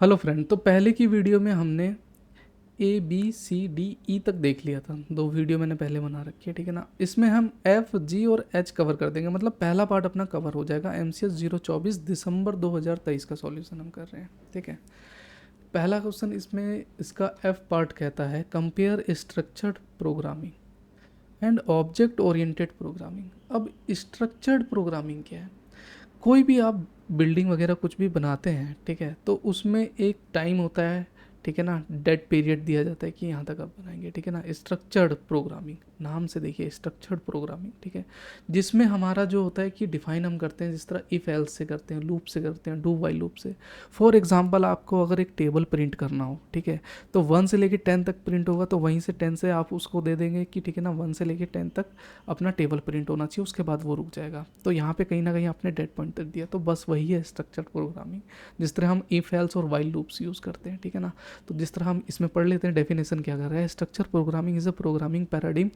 Hello friend. तो पहले की वीडियो में हमने A B C D E तक देख लिया था। दो वीडियो मैंने पहले बना रखी है, ठीक है ना। इसमें हम एफ जी और एच कवर कर देंगे, मतलब पहला पार्ट अपना कवर हो जाएगा। एम सी एस 024 दिसंबर 2023 का सॉल्यूशन हम कर रहे हैं, ठीक है। पहला क्वेश्चन इसमें इसका एफ पार्ट कहता है compare structured programming and object oriented programming. अब स्ट्रक्चर्ड प्रोग्रामिंग क्या है? कोई भी आप बिल्डिंग वगैरह कुछ भी बनाते हैं, ठीक है, तो उसमें एक टाइम होता है, ठीक है ना। डेड पीरियड दिया जाता है कि यहाँ तक आप बनाएंगे, ठीक है ना। स्ट्रक्चर्ड प्रोग्रामिंग नाम से देखिए, स्ट्रक्चर्ड प्रोग्रामिंग, ठीक है। जिसमें हमारा जो होता है कि डिफाइन हम करते हैं, जिस तरह इफ़ एल्स से करते हैं, लूप से करते हैं, डू वाइल लूप से। फॉर एग्जांपल आपको अगर एक टेबल प्रिंट करना हो, ठीक है, तो 1 से लेके 10 तक प्रिंट होगा, तो वहीं से 10 से आप उसको दे देंगे कि ठीक है ना, 1 से लेके 10 तक अपना टेबल प्रिंट होना चाहिए, उसके बाद वो रुक जाएगा। तो यहाँ पे कहीं ना कहीं आपने डेड पॉइंटर दिया, तो बस वही है स्ट्रक्चर्ड प्रोग्रामिंग। जिस तरह हम इफ एल्स और वाइल लूप्स यूज़ करते हैं, ठीक है ना। तो जिस तरह हम इसमें पढ़ लेते हैं, डेफिनेशन क्या कर रहा है। Structure programming is a programming paradigm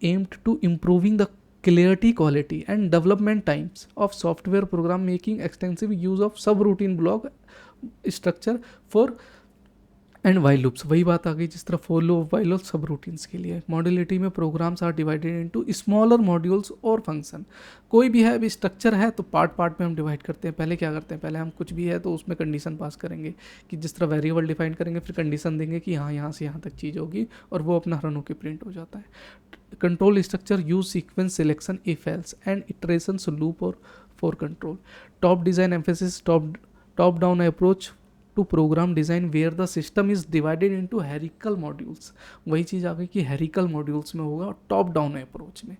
aimed to improving the clarity, quality and development times of software program, making extensive use of subroutine block structure for and while loops. वही बात आ गई जिस तरह for loop, while loop subroutines के लिए। Modularity में programs are divided into smaller modules और फंक्शन। कोई भी है, अभी स्ट्रक्चर है तो पार्ट पार्ट में हम डिवाइड करते हैं। पहले क्या करते हैं, पहले हम कुछ भी है तो उसमें कंडीशन पास करेंगे कि जिस तरह वेरिएबल डिफाइन करेंगे, फिर कंडीशन देंगे कि हाँ यहाँ से यहाँ तक चीज़ होगी, और वो अपना रन होकर प्रिंट हो जाता है। Control structure use sequence selection if else and iteration loop और for control. Top design emphasis top down approach to program design where the system is divided into hierarchical modules. वही चीज़ आ गई कि हेरिकल modules में होगा, और टॉप डाउन अप्रोच में।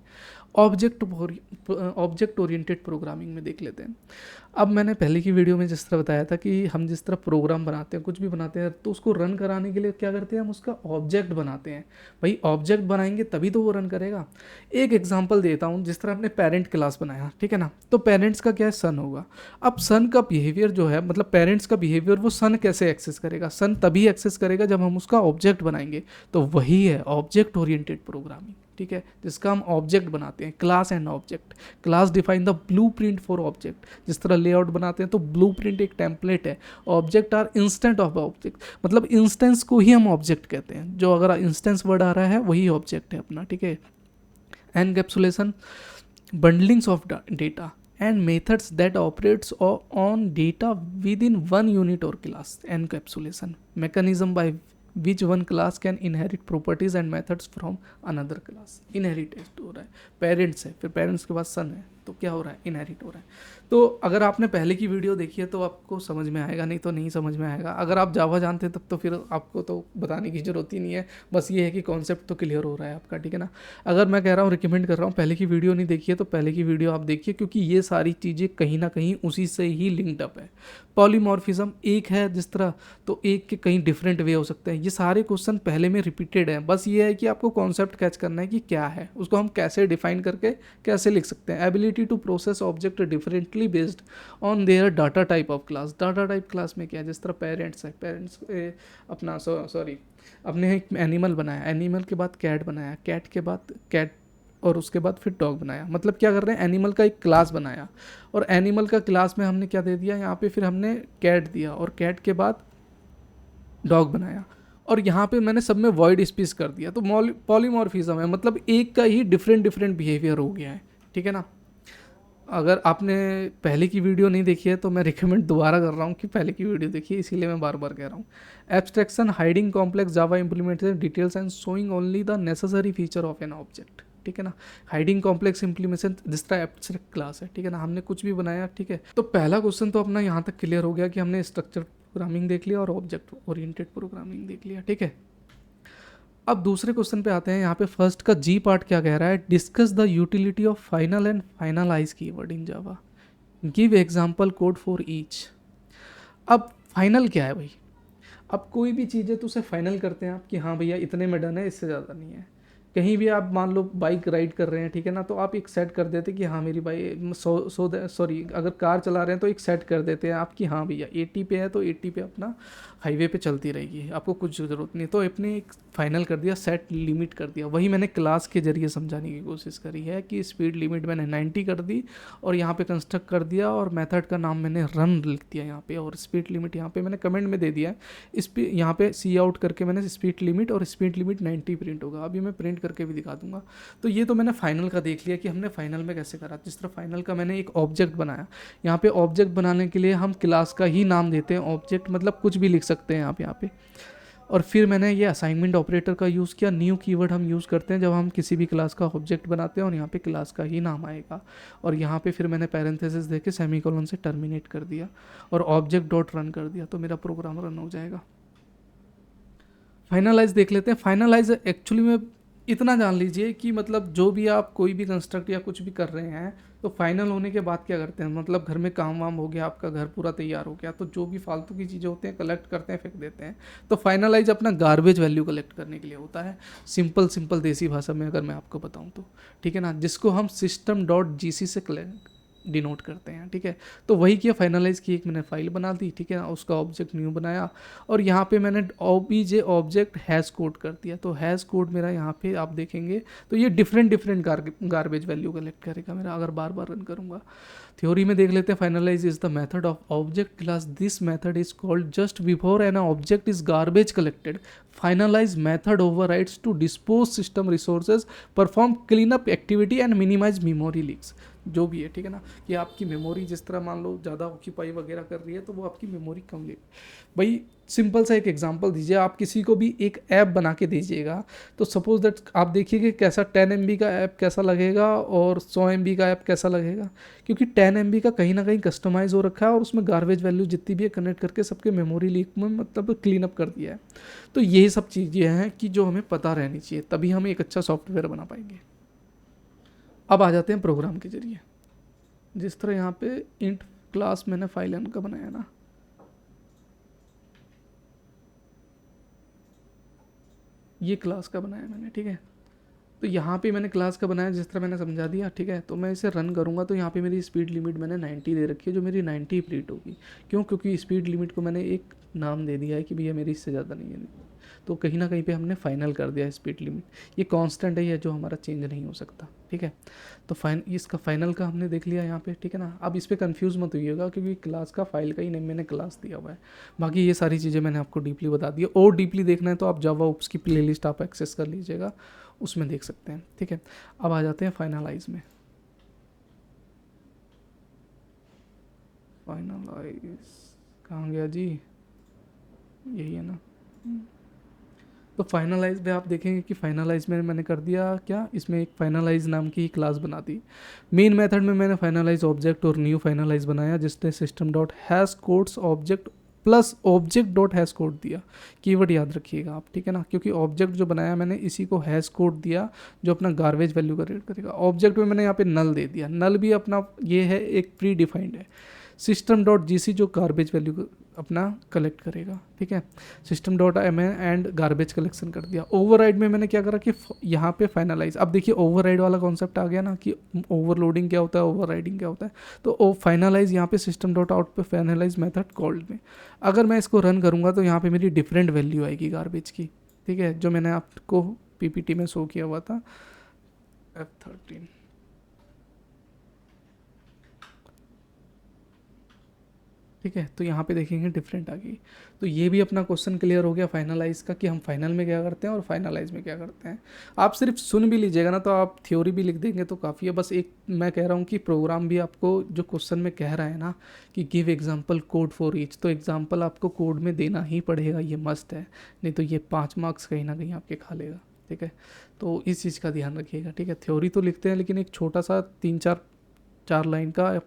Object oriented programming में देख लेते हैं। अब मैंने पहले की वीडियो में जिस तरह बताया था कि हम जिस तरह प्रोग्राम बनाते हैं, कुछ भी बनाते हैं, तो उसको रन कराने के लिए क्या करते हैं, हम उसका ऑब्जेक्ट बनाते हैं। भाई ऑब्जेक्ट बनाएंगे तभी तो वो रन करेगा। एक एग्जांपल देता हूँ, जिस तरह हमने पेरेंट क्लास बनाया, ठीक है ना। तो पेरेंट्स का क्या है, सन होगा। अब सन का बिहेवियर जो है, मतलब पेरेंट्स का बिहेवियर, वो सन कैसे एक्सेस करेगा? सन तभी एक्सेस करेगा जब हम उसका ऑब्जेक्ट बनाएंगे। तो वही है ऑब्जेक्ट ओरिएंटेड प्रोग्रामिंग, ठीक है, जिसका हम ऑब्जेक्ट बनाते हैं। Class and object. Class define the blueprint for object. जिस तरह लेआउट बनाते हैं तो ब्लूप्रिंट एक टेम्पलेट है। Object are instant of object, मतलब इंस्टेंस को ही हम ऑब्जेक्ट कहते हैं। जो अगर इंस्टेंस वर्ड आ रहा है वही ऑब्जेक्ट है अपना, ठीक है। Encapsulation, bundlings of data and methods that operates on data within one unit or class. Encapsulation, mechanism by which one class can inherit properties and methods from another class. Inherit हो रहा है, parents है, फिर parents के बाद सन है, तो क्या हो रहा है, इनहेरिट हो रहा है। तो अगर आपने पहले की वीडियो देखी है तो आपको समझ में आएगा, नहीं तो नहीं समझ में आएगा। अगर आप जावा जानते हैं तब तो फिर आपको तो बताने की ज़रूरत ही नहीं है। बस ये है कि कॉन्सेप्ट तो क्लियर हो रहा है आपका, ठीक है ना। अगर मैं कह रहा हूँ, रिकमेंड कर रहा हूँ, पहले की वीडियो नहीं देखी है तो पहले की वीडियो आप देखिए, क्योंकि ये सारी चीज़ें कहीं ना कहीं उसी से ही लिंक्ड अप है। पॉलीमॉर्फिज्म एक है जिस तरह, तो एक के कहीं डिफरेंट वे हो सकते हैं। ये सारे क्वेश्चन पहले में रिपीटेड हैं, बस ये है कि आपको कॉन्सेप्ट कैच करना है कि क्या है, उसको हम कैसे डिफाइन करके कैसे लिख सकते हैं। Ability to process object differently based on their data type of class. Data type class में क्या है, जिस तरह पेरेंट्स है, पेरेंट्स अपना सॉरी अपने एक एनिमल बनाया, एनिमल के बाद कैट बनाया, कैट के बाद कैट, और उसके बाद फिर डॉग बनाया। मतलब क्या कर रहे हैं, एनिमल का एक क्लास बनाया, और एनिमल का क्लास में हमने क्या दे दिया यहाँ पे, फिर हमने कैट दिया, और कैट के बाद डॉग बनाया, और यहाँ पे मैंने सब में वॉइड स्पीच कर दिया। तो पॉलीमॉर्फिज्म है, मतलब एक का ही डिफरेंट डिफरेंट बिहेवियर हो गया है, ठीक है ना। अगर आपने पहले की वीडियो नहीं देखी है तो मैं रिकमेंड दोबारा कर रहा हूँ कि पहले की वीडियो देखिए, इसीलिए मैं बार बार कह रहा हूँ। Abstraction, hiding complex Java implementation details and showing only the necessary feature of an object, ठीक है ना। हाइडिंग कॉम्प्लेक्स इंप्लीमेंटेशन जिस तरह एब्स्ट्रैक्ट क्लास है, ठीक है ना, हमने कुछ भी बनाया, ठीक है। तो पहला क्वेश्चन तो अपना यहाँ तक क्लियर हो गया कि हमने स्ट्रक्चर प्रोग्रामिंग देख लिया और ऑब्जेक्ट ओरिएंटेड प्रोग्रामिंग देख लिया, ठीक है। अब दूसरे क्वेश्चन पे आते हैं। यहाँ पे फर्स्ट का जी पार्ट क्या कह रहा है, discuss the utility of final and finalize keyword in Java, give example code for each. अब फाइनल क्या है भाई, अब कोई भी चीज़ है तो उसे फाइनल करते हैं आप कि हाँ भैया इतने में डन है, इससे ज़्यादा नहीं है। कहीं भी आप मान लो बाइक राइड कर रहे हैं, ठीक है ना, तो आप एक सेट कर देते कि हाँ मेरी बाइक सॉरी अगर कार चला रहे हैं तो एक सेट कर देते हैं आप कि हाँ भैया 80 पे है तो 80 पे अपना हाईवे पे चलती रहेगी, आपको कुछ ज़रूरत नहीं। तो अपने एक फाइनल कर दिया, सेट लिमिट कर दिया। वही मैंने क्लास के जरिए समझाने की कोशिश करी है कि स्पीड लिमिट मैंने 90 कर दी और यहाँ पे कंस्ट्रक्ट कर दिया और मेथड का नाम मैंने रन लिख दिया यहाँ पे, और स्पीड लिमिट यहाँ पे मैंने कमेंट में दे दिया है। इस पे यहाँ पे सी आउट करके मैंने स्पीड लिमिट, और स्पीड लिमिट 90 प्रिंट होगा। अभी मैं प्रिंट करके भी दिखा दूंगा। तो ये तो मैंने फाइनल का देख लिया कि हमने फाइनल में कैसे करा। जिस तरह फाइनल का मैंने एक ऑब्जेक्ट बनाया, यहाँ पे ऑब्जेक्ट बनाने के लिए हम क्लास का ही नाम देते हैं ऑब्जेक्ट, मतलब कुछ भी लिख सकते हैं आप यहाँ पे। और फिर मैंने ये असाइनमेंट ऑपरेटर का यूज़ किया। न्यू कीवर्ड हम यूज़ करते हैं जब हम किसी भी क्लास का ऑब्जेक्ट बनाते हैं, और यहाँ पे क्लास का ही नाम आएगा। और यहाँ पे फिर मैंने पैरेंथेसिस देके सेमीकोलन से टर्मिनेट कर दिया और ऑब्जेक्ट डॉट रन कर दिया, तो मेरा प्रोग्राम रन हो जाएगा। फाइनलाइज देख लेते हैं। फाइनलाइज एक्चुअली में इतना जान लीजिए कि मतलब जो भी आप कोई भी कंस्ट्रक्ट या कुछ भी कर रहे हैं, तो फाइनल होने के बाद क्या करते हैं, मतलब घर में काम वाम हो गया, आपका घर पूरा तैयार हो गया, तो जो भी फालतू की चीज़ें होती हैं कलेक्ट करते हैं, फेंक देते हैं। तो फाइनलाइज अपना गार्बेज वैल्यू कलेक्ट करने के लिए होता है। सिंपल सिंपल देसी भाषा में अगर मैं आपको बताऊं तो, ठीक है ना, जिसको हम सिस्टम डॉट जी सी से डिनोट करते हैं, ठीक है। तो वही किया, फाइनलाइज की एक मैंने फाइल बना दी, ठीक है ना, उसका ऑब्जेक्ट न्यू बनाया, और यहाँ पे मैंने ओबीजे ऑब्जेक्ट हैश कोड कर दिया। तो हैश कोड मेरा यहाँ पे आप देखेंगे तो ये different different garbage value collect करेगा मेरा, अगर बार बार रन करूँगा। थ्योरी में देख लेते हैं। Finalize is the method of object class. This method is called just before an object is garbage collected. Finalize method overrides to dispose system resources, perform clean up activity and minimise memory leaks. जो भी है, ठीक है ना, कि आपकी memory जिस तरह मान लो ज़्यादा ऑक्यूपाई वगैरह कर रही है तो वो आपकी मेमोरी कम लेगी। भाई सिंपल सा एक एग्जांपल दीजिए, आप किसी को भी एक ऐप बना के दीजिएगा, तो सपोज दैट आप देखिए कि कैसा 10 MB का ऐप कैसा लगेगा और 100 MB का ऐप कैसा लगेगा, क्योंकि 10 MB का कहीं ना कहीं कस्टमाइज हो रखा है और उसमें गार्बेज वैल्यू जितनी भी है कनेक्ट करके सबके मेमोरी लीक में मतलब क्लीन अप कर दिया है। तो यही सब चीज़ें हैं कि जो हमें पता रहनी चाहिए, तभी हम एक अच्छा सॉफ्टवेयर बना पाएंगे। अब आ जाते हैं प्रोग्राम के जरिए। जिस तरह यहाँ पे इंट क्लास मैंने फाइल एन का बनाया ना, ये क्लास का बनाया मैंने, ठीक है। तो यहाँ पे मैंने क्लास का बनाया जिस तरह मैंने समझा दिया, ठीक है। तो मैं इसे रन करूँगा तो यहाँ पे मेरी स्पीड लिमिट मैंने 90 दे रखी है, जो मेरी 90 प्रीट होगी। क्यों? क्योंकि स्पीड लिमिट को मैंने एक नाम दे दिया है कि भैया मेरी इससे ज़्यादा नहीं है। तो कहीं ना कहीं पे हमने फाइनल कर दिया है स्पीड लिमिट। ये कांस्टेंट है, ये जो हमारा चेंज नहीं हो सकता, ठीक है। तो इसका फाइनल का हमने देख लिया यहाँ पे, ठीक है ना। अब इस पर कन्फ्यूज़ मत होइएगा क्योंकि क्लास का फाइल का ही नेम मैंने क्लास दिया हुआ है। बाकी ये सारी चीज़ें मैंने आपको डीपली बता दी है, और डीपली देखना है तो आप जावा ओप्स की प्लेलिस्ट आप एक्सेस कर लीजिएगा, उसमें देख सकते हैं, ठीक है। अब आ जाते हैं फाइनलाइज में। फाइनलाइज कहाँ गया जी, यही है ना। तो फाइनलाइज में आप देखेंगे कि फाइनलाइज में मैंने कर दिया क्या, इसमें एक फाइनलाइज नाम की ही क्लास बना दी। मेन मेथड में मैंने फाइनलाइज ऑब्जेक्ट और न्यू फाइनलाइज बनाया, जिसने system dot hash codes object plus object dot hash code दिया। कीवर्ड याद रखिएगा आप, ठीक है ना, क्योंकि ऑब्जेक्ट जो बनाया मैंने इसी को हैश कोड दिया जो अपना गार्बेज वैल्यू का रेट करेगा। ऑब्जेक्ट में मैंने यहाँ पे नल दे दिया, नल भी अपना ये है एक प्री डिफाइंड है। सिस्टम डॉट जी सी जो गार्बेज वैल्यू अपना कलेक्ट करेगा, ठीक है। System dot M and garbage collection कर दिया। ओवरराइड में मैंने क्या करा कि यहाँ पे फाइनलाइज। अब देखिए ओवरराइड वाला कॉन्सेप्ट आ गया ना कि ओवरलोडिंग क्या होता है, ओवरराइडिंग क्या होता है। तो फाइनलाइज यहाँ पे सिस्टम डॉट आउट पे फाइनलाइज मेथड कॉल्ड में अगर मैं इसको रन करूँगा तो यहाँ पे मेरी डिफरेंट वैल्यू आएगी गार्बेज की, ठीक है, जो मैंने आपको पीपीटी में शो किया हुआ था F13। ठीक है, तो यहाँ पे देखेंगे डिफरेंट आ गई। तो ये भी अपना क्वेश्चन क्लियर हो गया फाइनलाइज का कि हम फाइनल में क्या करते हैं और फाइनलाइज में क्या करते हैं। आप सिर्फ सुन भी लीजिएगा ना तो आप थ्योरी भी लिख देंगे तो काफ़ी है। बस एक मैं कह रहा हूँ कि प्रोग्राम भी आपको जो क्वेश्चन में कह रहा है ना कि give example code for each, तो एग्जाम्पल आपको कोड में देना ही पड़ेगा, ये मस्ट है, नहीं तो ये 5 मार्क्स कहीं ना कहीं आपके खा लेगा, ठीक है। तो इस चीज़ का ध्यान रखिएगा, ठीक है। थ्योरी तो लिखते हैं लेकिन एक छोटा सा 3-4 लाइन का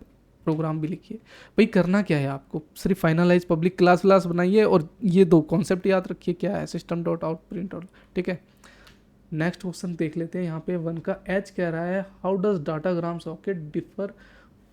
प्रोग्राम भी लिखिए। भाई करना क्या है आपको, सिर्फ फाइनलाइज पब्लिक क्लास बनाइए और ये 2 कॉन्सेप्ट याद रखिए क्या है, system dot out print out, ठीक है। नेक्स्ट क्वेश्चन देख लेते हैं। यहाँ पे 1 का एच कह रहा है how does datagram socket differ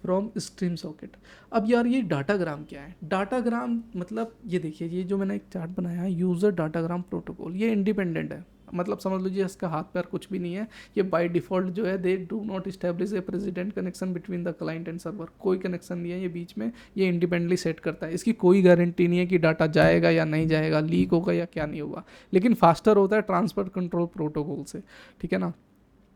from stream socket. अब यार ये डाटाग्राम क्या है, डाटाग्राम मतलब ये देखिए, ये जो मैंने एक चार्ट बनाया है यूज़र डाटाग्राम प्रोटोकॉल, ये इंडिपेंडेंट है। मतलब समझ लीजिए इसका हाथ पैर कुछ भी नहीं है। ये बाय डिफ़ॉल्ट जो है they do not establish A president connection between the client and server, कोई कनेक्शन नहीं है ये बीच में, ये इंडिपेंडेंटली सेट करता है। इसकी कोई गारंटी नहीं है कि डाटा जाएगा या नहीं जाएगा, लीक होगा या क्या नहीं होगा, लेकिन फास्टर होता है ट्रांसफर कंट्रोल प्रोटोकॉल से, ठीक है ना।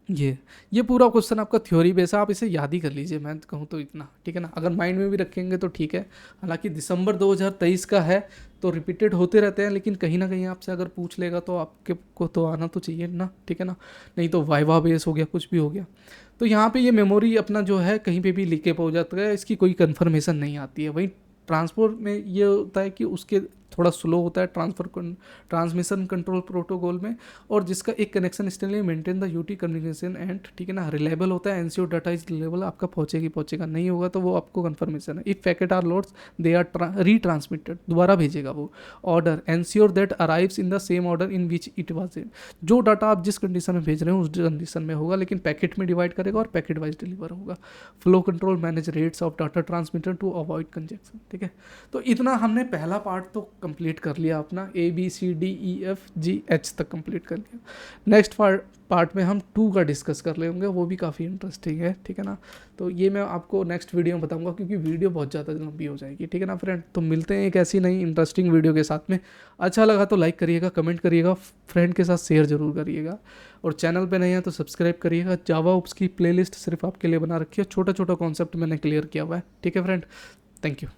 ये पूरा क्वेश्चन आपका थ्योरी बेस है, आप इसे याद ही कर लीजिए, मैं कहूँ तो इतना, ठीक है ना। अगर माइंड में भी रखेंगे तो ठीक है। हालांकि दिसंबर 2023 का है तो रिपीटेड होते रहते हैं, लेकिन कहीं ना कहीं आपसे अगर पूछ लेगा तो आपके को तो आना तो चाहिए ना, ठीक है ना। नहीं तो वाइवा बेस हो गया, कुछ भी हो गया। तो यहाँ पे ये मेमोरी अपना जो है कहीं पे भी लीकेज हो जाता है, इसकी कोई कन्फर्मेशन नहीं आती है। वहीं ट्रांसपोर्ट में ये होता है कि उसके थोड़ा स्लो होता है ट्रांसमिशन कंट्रोल प्रोटोकॉल में, और जिसका एक connection still maintain the UT communication and, ठीक है ना, रिलायबल होता है, एनसीओ डाटा इज रिलायबल, आपका पहुंचेगा नहीं होगा तो वो आपको कंफर्मेशन है। If packet are lost they are retransmitted, दोबारा भेजेगा वो। Order ensure that arrives in the same order in which it was in, जो डाटा आप जिस कंडीशन में भेज रहे हो उस कंडीशन में होगा, लेकिन पैकेट में डिवाइड करेगा और पैकेट वाइज डिलीवर होगा। Flow control manage rates of data transmitter to avoid congestion, ठीक है। तो इतना हमने पहला पार्ट तो कंप्लीट कर लिया अपना, ABCDEFGH तक कंप्लीट कर लिया। नेक्स्ट पार्ट में हम 2 का डिस्कस कर लेंगे, वो भी काफ़ी इंटरेस्टिंग है, ठीक है ना। तो ये मैं आपको नेक्स्ट वीडियो में बताऊंगा, क्योंकि वीडियो बहुत ज़्यादा लंबी हो जाएगी, ठीक है ना फ्रेंड। तो मिलते हैं एक ऐसी नई इंटरेस्टिंग वीडियो के साथ में। अच्छा लगा तो लाइक करिएगा, कमेंट करिएगा, फ्रेंड के साथ शेयर जरूर करिएगा, और चैनल पे नहीं है तो सब्सक्राइब करिएगा। जावा ओप्स की प्लेलिस्ट सिर्फ आपके लिए बना रखी है, छोटा छोटा कॉन्सेप्ट मैंने क्लियर किया हुआ है, ठीक है फ्रेंड। Thank you.